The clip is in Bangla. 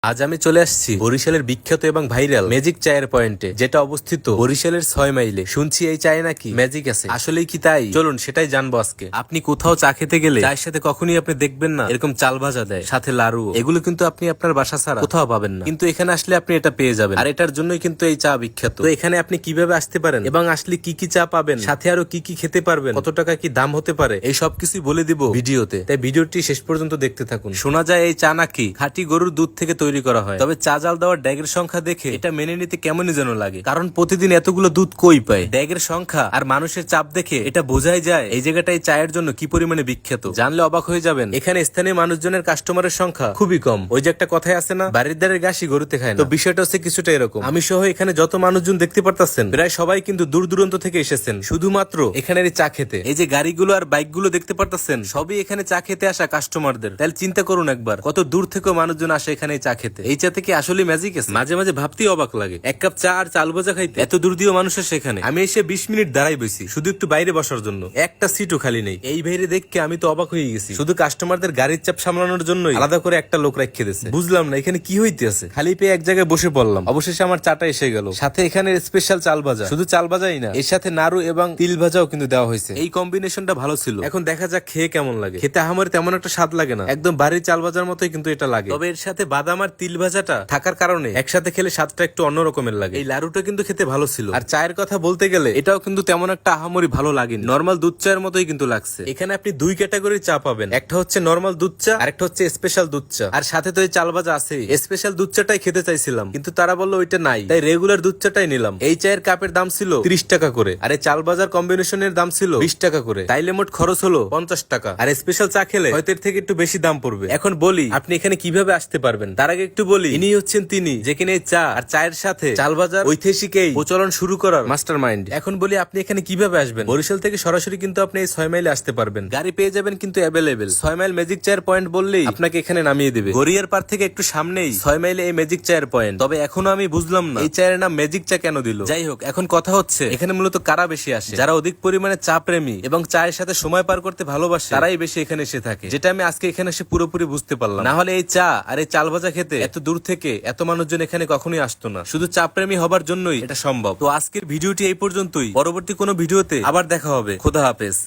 আজ আমি চলে আসছি বরিশালের বিখ্যাত এবং ভাইরাল ম্যাজিক চায়ের পয়েন্টে, যেটা অবস্থিত বরিশালের 6 মাইলে। শুনছি এই চায়ে নাকি ম্যাজিক আছে, আসলেই কি তাই? চলুন সেটাই জানবো আজকে। আপনি কোথাও চা খেতে গেলে চায়ের সাথে কখনই আপনি দেখবেন না এরকম চাল ভাজা দেয়, সাথে লাড়ু। এগুলো কিন্তু আপনি আপনার বাসা ছাড়া কোথাও পাবেন না, কিন্তু এখানে আসলে আপনি এটা পেয়ে যাবেন। আর এটার জন্যই কিন্তু এই চা বিখ্যাত। তো এখানে আপনি কিভাবে আসতে পারেন এবং আসলে কি কি চা পাবেন, সাথে আরো কি কি খেতে পারবেন, কত টাকা কি দাম হতে পারে, এই সব কিছুই বলে দিব ভিডিওতে। তাই ভিডিওটি শেষ পর্যন্ত দেখতে থাকুন। শোনা যায় এই চা নাকি খাঁটি গরুর দুধ থেকে তৈরি করা হয়, তবে চা জাল দেওয়ার ড্যাগের সংখ্যা দেখে এটা মেনে নিতে কেমনই যেন লাগে, কারণ প্রতিদিন এতগুলো দুধ কই পায়। ড্যাগের সংখ্যা আর মানুষের চাপ দেখে এটা বোঝাই যায় এই জায়গাটাই চায়ের জন্য কি পরিমাণে বিখ্যাত। জানলে অবাক হয়ে যাবেন। এখানে স্থানীয় মানুষজনের কাস্টমারের সংখ্যা খুবই কম। ওই যে একটা কথাই আছে না, বাড়ির দ্বারের ঘাসই গরুতে খায় না। তো বিষয়টা হচ্ছে কিছুটা এরকম। আমি সহ এখানে যত মানুষজন দেখতে পারতেছেন প্রায় সবাই কিন্তু দূর দূরান্ত থেকে এসেছেন শুধুমাত্র এখানের চা খেতে। এই যে গাড়িগুলো আর বাইকগুলো দেখতে পারতেছেন সবই এখানে চা খেতে আসা কাস্টমারদের। তাহলে চিন্তা করুন একবার, কত দূর থেকেও মানুষজন আসে এখানে চা খেতে। এই চা থেকে আসলে ম্যাজিক আছে। মাঝে মাঝে ভাবতেই অবাক লাগে, এক কাপ চা আর চাল ভাজা খাইতে এত দূর দিয়েও মানুষ আসে এখানে। আমি এসে 20 মিনিট দাঁড়াই বসি শুধু একটু বাইরে বসার জন্য, একটা সিটও খালি নেই। এই বাইরে দেখে আমি তো অবাক হয়ে গেছি। শুধু কাস্টমারদের গাড়ির চাপ সামলানোর জন্য আলাদা করে একটা লোক রেখে দিয়েছে। বুঝলাম না এখানে কি হইতেছে। খালি পেয়ে এক জায়গায় বসে পড়লাম। অবশেষে আমার চাটা এসে গেল, সাথে এখানে স্পেশাল চাল ভাজা। শুধু চাল ভাজাই না, এর সাথে নাড়ু এবং তিল ভাজাও কিন্তু দেওয়া হয়েছে। এই কম্বিনেশনটা ভালো ছিল। এখন দেখা যাক খেয়ে কেমন লাগে। খেতে আমার তেমন একটা স্বাদ লাগে না, একদম বাড়ির চাল ভাজার মতোই কিন্তু এটা লাগে। তবে এর সাথে বাদাম আর তিল ভাজাটা থাকার কারণে একসাথে খেলে স্বাদটা একটু অন্যরকমের লাগে। এই লাড়ুটা কিন্তু খেতে ভালো ছিল। আর চায়ের কথা বলতে গেলে এটাও কিন্তু তেমন একটা আহামরি ভালো লাগেনি, নরমাল দুধ চায়ের মতোই কিন্তু লাগছে। এখানে আপনি দুই ক্যাটাগরির চা পাবেন, একটা হচ্ছে নরমাল দুধ চা আর একটা হচ্ছে স্পেশাল দুধ চা। আর সাথে তো এই চাল ভাজা আছে। স্পেশাল দুধ চাটাই খেতে চাইছিলাম, কিন্তু তারা বললো ওইটা নাই, তাই রেগুলার দুধ চাটাই নিলাম। এই চায়ের কাপের দাম ছিল 30 টাকা করে, আর এই চাল ভাজার কম্বিনেশনের দাম ছিল 20 টাকা করে। তাইলে মোট খরচ হলো 50 টাকা। আর স্পেশাল চা খেলে হয়তো এর থেকে একটু বেশি দাম পড়বে। এখন বলি আপনি এখানে কিভাবে আসতে পারবেন। তার আগে একটু বলি, ইনি হচ্ছেন তিনি যেখানে এই চা আর চায়ের সাথে চাল ভাজার ঐতিহাসিক এই প্রচলন শুরু করার মাস্টার মাইন্ড। এখন বলি আপনি এখানে কিভাবে আসবেন। বরিশাল থেকে সরাসরি কিন্তু আপনি এই 6 মাইলে আসতে পারবেন। গাড়ি পেয়ে যাবেন কিন্তু অ্যাভেলেবেল। 6 মাইল ম্যাজিক চায়ের পয়েন্ট বললেই আপনাকে এখানে নামিয়ে দেবে। গড়িয়ার পার থেকে একটু সামনেই 6 মাইলে এই ম্যাজিক চায়ের পয়েন্ট। তবে এখনো আমি বুঝলাম না এই চায়ের নাম ম্যাজিক চা কেন দিল। যাই হোক, এখন কথা হচ্ছে এখানে মূলত কারা বেশি আসে। যারা অধিক পরিমাণে চা প্রেমী এবং চায়ের সাথে সময় পার করতে ভালোবাসে তারাই বেশি এখানে এসে থাকে, যেটা আমি আজকে এখানে এসে পুরোপুরি বুঝতে পারলাম। না হলে এই চা আর এই চাল ভাজা খেতে এত দূর থেকে এত মানুষজন এখানে কখনোই আসতো না। শুধু চা প্রেমী হবার জন্যই এটা সম্ভব। তো আজকের ভিডিওটি এই পর্যন্তই। পরবর্তী কোনো ভিডিওতে আবার দেখা হবে। খোদা হাফেজ।